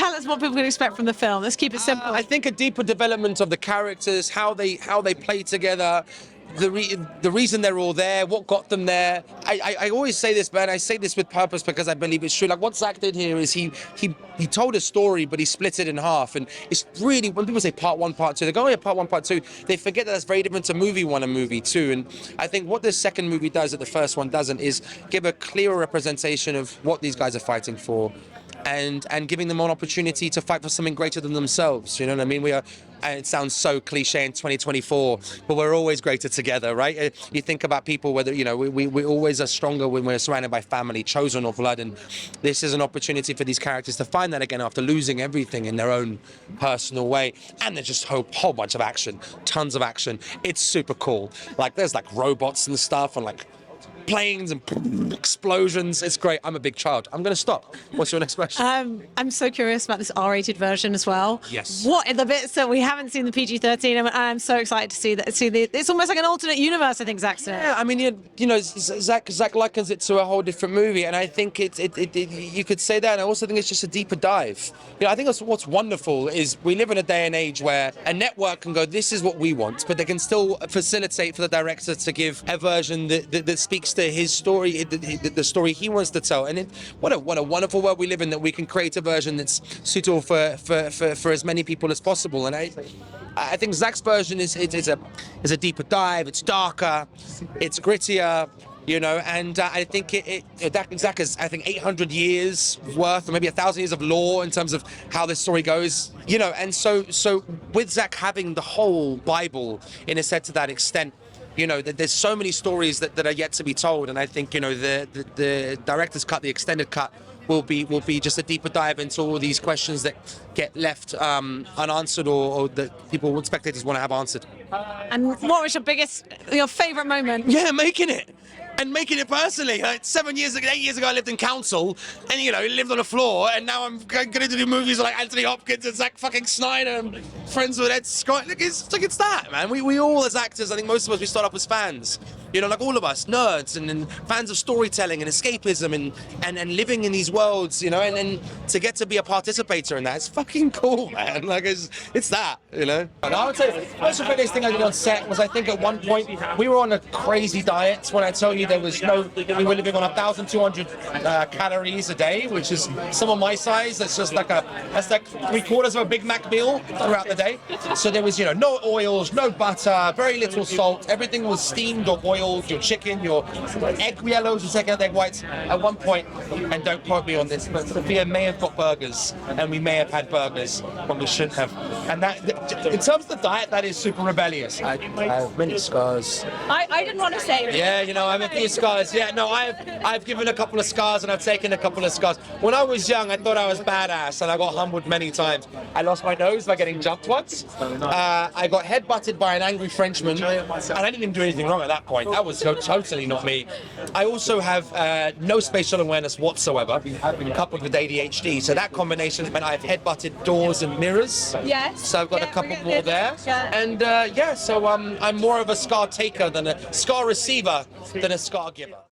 tell us what people can expect from the film. Let's keep it simple. I think a deeper development of the characters, how they play together, the reason they're all there, what got them there. I always say this, man. I say this with purpose because I believe it's true. Like what Zach did here is he told a story, but he split it in half. And it's really, when people say part one, part two, they go, oh yeah, part one, part two. They forget that that's very different to movie one and movie two. And I think what this second movie does that the first one doesn't is give a clearer representation of what these guys are fighting for. And giving them an opportunity to fight for something greater than themselves. You know what I mean? We are, and it sounds so cliche in 2024, but we're always greater together, right? You think about people, whether, you know, we always are stronger when we're surrounded by family, chosen of blood, and this is an opportunity for these characters to find that again after losing everything in their own personal way. And there's just a whole bunch of action, tons of action. It's super cool. Like there's like robots and stuff and like planes and explosions. It's great. I'm a big child. I'm going to stop. What's your next question? I'm so curious about this R-rated version as well. Yes. What are the bits that we haven't seen the PG-13? I'm so excited to see that. It's almost like an alternate universe, I think Zach said. Yeah, I mean, you know, Zach likens it to a whole different movie, and I think you could say that. And I also think it's just a deeper dive. You know, I think that's what's wonderful is we live in a day and age where a network can go, this is what we want, but they can still facilitate for the director to give a version that speaks to his story, the story he wants to tell. And what a wonderful world we live in, that we can create a version that's suitable for as many people as possible. And I think Zach's version is a deeper dive. It's darker, it's grittier, you know. And I think Zach is 800 years worth, or maybe 1,000 years of lore in terms of how this story goes, you know. And so with Zach having the whole Bible in a sense to that extent, you know, there's so many stories that are yet to be told, and I think, you know, the director's cut, the extended cut, will be just a deeper dive into all these questions that get left unanswered, or that people, spectators, want to have answered. And what was your favourite moment? Yeah, making it. And making it personally. 8 years ago, I lived in council, and you know, lived on a floor, and now I'm going to do movies like Anthony Hopkins and Zack fucking Snyder and friends with Ed Scott. It's that, man. We all as actors, I think most of us, we start off as fans. You know, like all of us, nerds and fans of storytelling and escapism and living in these worlds, you know, and then to get to be a participator in that, it's fucking cool, man. Like it's that, you know. And I would say the most biggest thing I did on set was, I think at one point we were on a crazy diet. When I tell you we were living on 1,200 calories a day, which is someone my size. That's like 3/4 of a Big Mac meal throughout the day. So there was, you know, no oils, no butter, very little salt. Everything was steamed or boiled. Your chicken, your egg yellows, your second egg whites. At one point, and don't quote me on this, but Sophia may have got burgers, and we may have had burgers when we shouldn't have. And that, in terms of the diet, that is super rebellious. I have many scars. I didn't want to say it. Yeah, you know, I have a few scars. Yeah, no, I've given a couple of scars, and I've taken a couple of scars. When I was young, I thought I was badass, and I got humbled many times. I lost my nose by getting jumped once. I got headbutted by an angry Frenchman, and I didn't even do anything wrong at that point. That was totally not me. I also have no spatial awareness whatsoever, coupled with ADHD. So that combination meant I've headbutted doors and mirrors. Yes. So I've got a couple more there. Yeah. And so I'm more of a scar taker than a scar receiver than a scar giver.